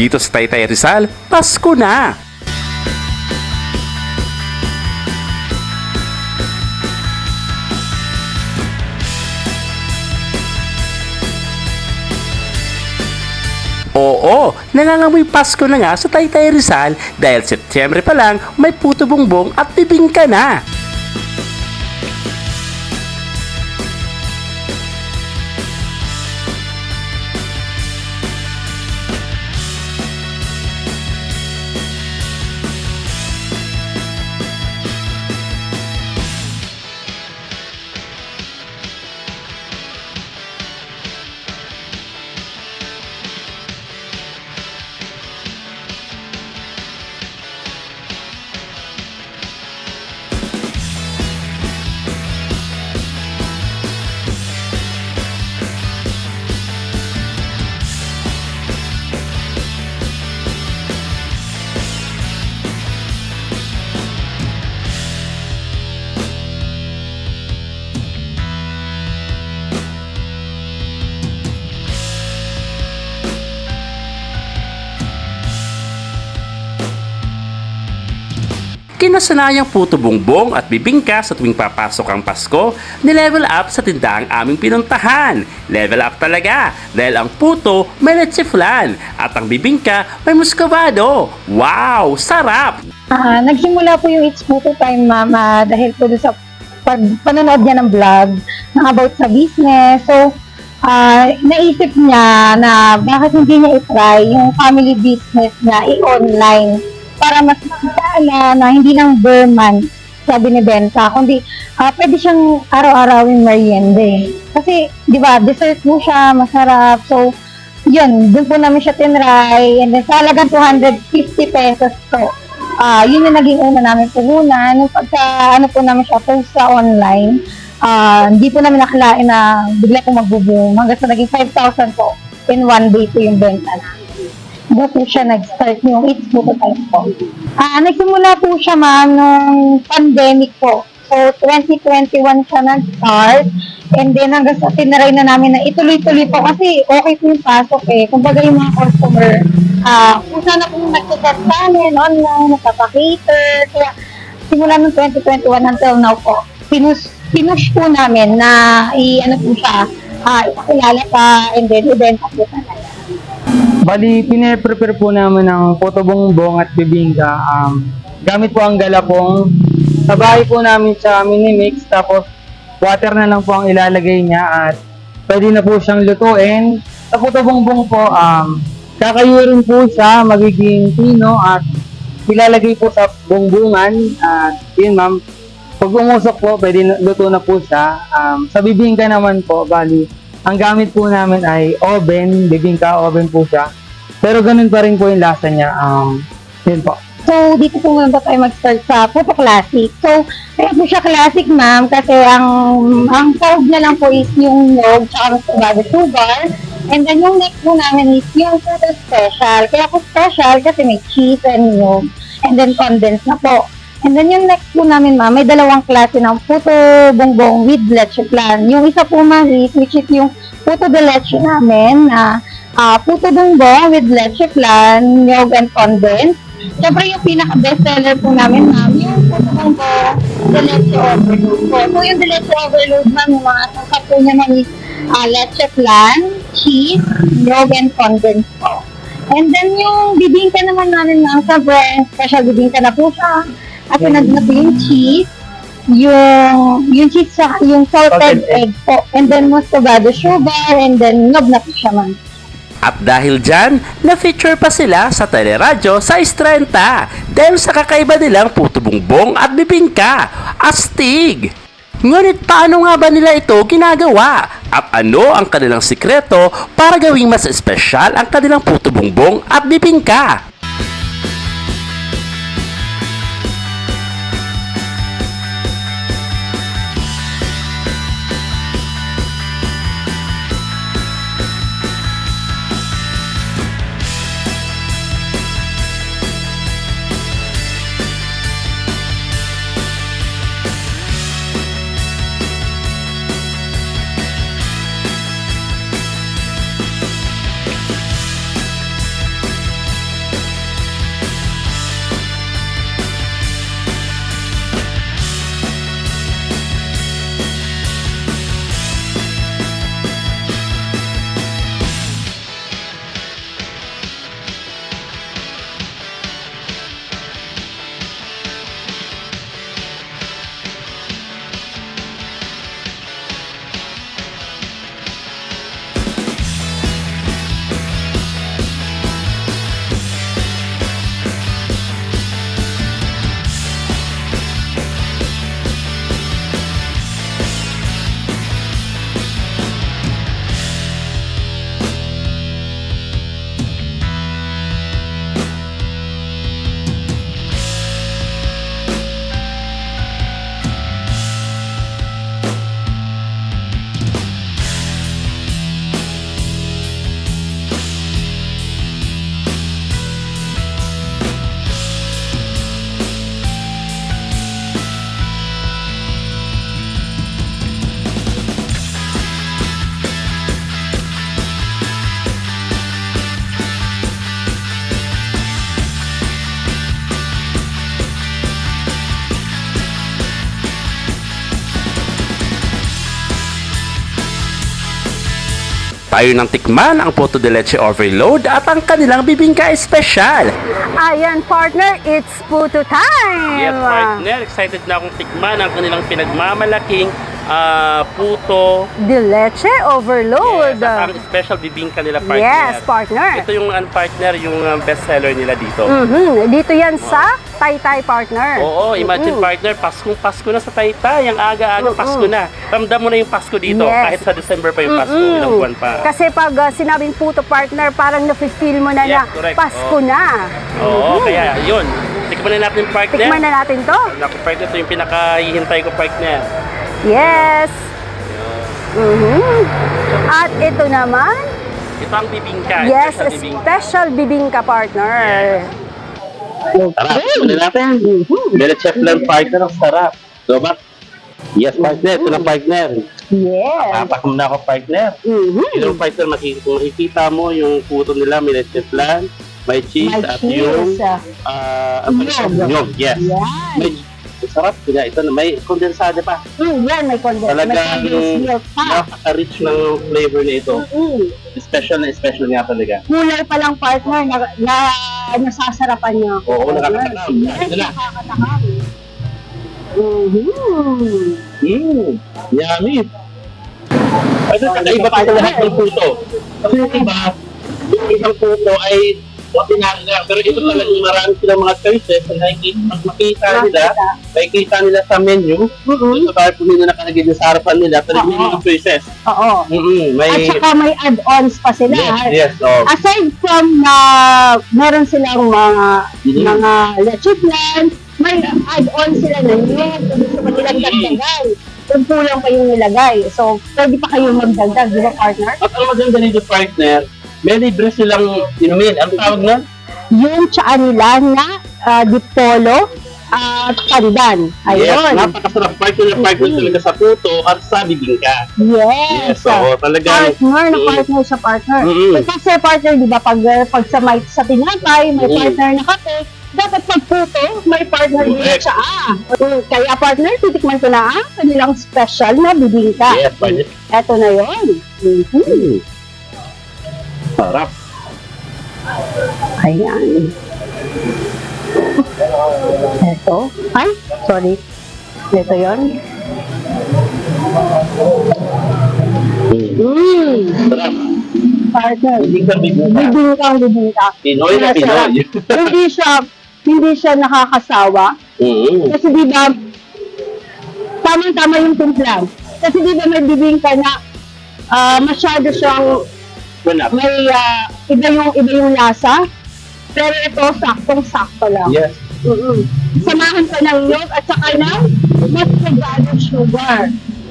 Dito sa Taytay Rizal, Pasko na! Oo, nangangamoy Pasko na nga sa Taytay Rizal dahil Setyembre pa lang may puto bongbong at bibingka na. Kinasanayang puto bongbong at bibingka sa tuwing papasok ang Pasko, ni-level up sa tindahang aming pinuntahan. Level up talaga dahil ang puto may leche flan at ang bibingka may muscovado. Wow! Sarap! Nagsimula po yung It's Photo Time, ma'am, dahil po doon sa panonood niya ng vlog na about sa business. So, naisip niya na bakit hindi niya i-try yung family business niya i-online para mas makita na hindi lang Burman sa binibenta, kundi pwede siyang araw-arawing merienda. Kasi, di ba, dessert po siya, masarap. So, yun, dun po namin siya tinry. And then, sa halagang 250 pesos po. Yun yung naging una namin puhunan. Nung pagka, po namin siya post sa online, hindi po namin nakalain na bigla po magbuboom. Hanggang sa naging 5,000 po. In one day po yung benta namin. Doon po siya nag-start yung It's Photo Time po. Nagsimula po siya, ma'am, nung pandemic po. So, 2021 siya nag-start. And then, hanggang sa tinaray na namin na ituloy-tuloy po kasi okay po yung pasok eh. Kumbaga yung mga customer, kung sana po nagsiset sa amin, online, nagpapakater. Kaya, simula nung 2021 until now po, pinush po namin na po siya, ipakilala pa, and then, ibenta po talaga. Bali, pine-prepare po namin ng puto bongbong at bibingka. Gamit po ang galapong. Sa bahay po namin siya mini-mix, tapos water na lang po ang ilalagay niya at pwede na po siyang lutuin. Sa puto bongbong po, kakayurin po siya, magiging pino at ilalagay po sa bongbongan. At yun, ma'am, pag umusok po, pwede luto na po siya. Sa bibingka naman po, bali, ang gamit po namin ay oven, bibingka oven po siya. Pero ganun pa rin po yung lasa niya. Yun po. So, dito po muna tayo mag-start sa Puto Classic. So, kaya po siya classic, ma'am, kasi ang sahog na lang po is yung nyog, tsaka mas sugar. And then, yung next po namin is yung Puto Special. Kaya po special kasi may cheese and nyog. And then, condensed na po. And then, yung next po namin, ma'am, may dalawang klase ng puto bongbong with leche flan. Yung isa po, ma'am, which is yung puto de leche namin, puto bongbong with leche flan, nyog and condensed. Siyempre, yung pinaka-best seller po namin, ma'am, yung puto bongbong de leche overload po. So, yung de leche overload, ma'am, yung mga sangkap po niya, ma'am, is leche flan, cheese, nyog and condensed po. And then, yung bibingka naman namin, ma'am, sa brand, special bibingka na po siya. At sinagna po yung cheese, yung cheese sa yung salted egg po, and then muscovado sugar, and then nyog na po siya, ma'am. At dahil dyan, na-feature pa sila sa teleradyo sa Istrenta dahil sa kakaiba nilang puto bongbong at bibingka, astig! Ngunit paano nga ba nila ito ginagawa? At ano ang kanilang sikreto para gawing mas espesyal ang kanilang puto bongbong at bibingka? Tayo nang tikman ang Puto de Leche Overload at ang kanilang bibingka espesyal. Ayan, partner, it's puto time! Yes, partner. Excited na akong tikman ang kanilang pinagmamalaking puto. De leche overload. Yes, at ang special bibingka nila, partner. Yes, partner. Ito yung partner, yung best seller nila dito. Dito yan sa Taytay, partner. Oo, imagine partner, Pasko na sa Taytay. Ang aga-aga, Pasko na. Ramdam mo na yung Pasko dito. Yes. Kahit sa December pa yung Pasko, ilang buwan pa. Kasi pag sinabing puto, partner, parang nafe-feel mo na Yes, na correct. Pasko na. Oo, kaya yun. Tikman na natin, partner. Tikman na natin to. Naku, partner, ito yung pinakahihintay ko, partner. Yes. At ito naman, Ito ang bibingka. yes, special bibingka. special bibingka, partner. Tara, tuloy natin. Meron chef lang, partner. Ang sarap. So, ba? Yes, partner. Ito na, partner. Yes. Tapakom na ako, partner. Yung partner, makikita mo yung puto nila, may leche flan, may cheese, May at cheese. yung nyog. Yes. Yan. May sarap. Ito na, may kondensado pa. Yan, may Talagang condensed milk pa. napaka-rich ng flavor nito. Special nga talaga. Kulay pa lang, partner, na nasasarapan niyo. Oo, nakakatakam. Yes, Ito na. nakakatakam. Yummy. Ito, kakaiba pa sa lahat ng puto. Kasi yung iba, yung ibang puto ay ordinary lang. Pero ito talagang marami silang mga choices na makikita nila sa menu. Ito tayo po nila nakalagay din sa harapan nila. Pero may mga choices. Oo. At May... saka may add-ons pa sila. Yes. Oh. Aside from na meron silang mga leche flan, may add-on sila na yun. Kung gusto mo nilang dagdagan. Kung kulang pa yung nilagay. So, pwede pa kayong magdagdag, di ba, partner? At ang maganda nito, partner, may libre silang inumin. Ang tawag na? Yung tsaa nila na dipolo at pandan. Yes, Ayun. napakasarap. Partner talaga sa puto at sa bibingka. Yes. Oo, talagang... Partner sa partner. Kasi partner, di ba, pag sa tinapay, may partner na kape, dapat pag puto, may partner din Correct. siya. Kaya partner, titikman ko na kanilang special na bibingka. Yes, partner. Eto na yun. Sarap. Ayan. Eto. Ay, sorry. Ito yun. Sarap. Partner. Bibingka. Bibingka. Pinoy na Masarap. Pinoy. hindi siya nakakasawa. Kasi di ba, tamang-tama yung timpla. Kasi di ba may bibingka na masyado siyang may iba yung lasa. Pero ito, saktong-sakto lang. Yes. Samahan pa ng milk at saka ng mas pagdadong sugar.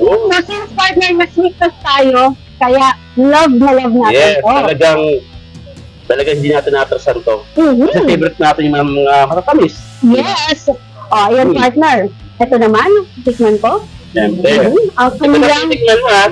Oh. So, since partner, mas mixas tayo, kaya love na love natin Yes, to. talagang hindi natin natrasan to. Kasi favorite natin yung mga matatamis. Yes. Ayan partner. Ito naman, tikman ko. Siyempre. Ang Ito na kanilang titikman mo, ha?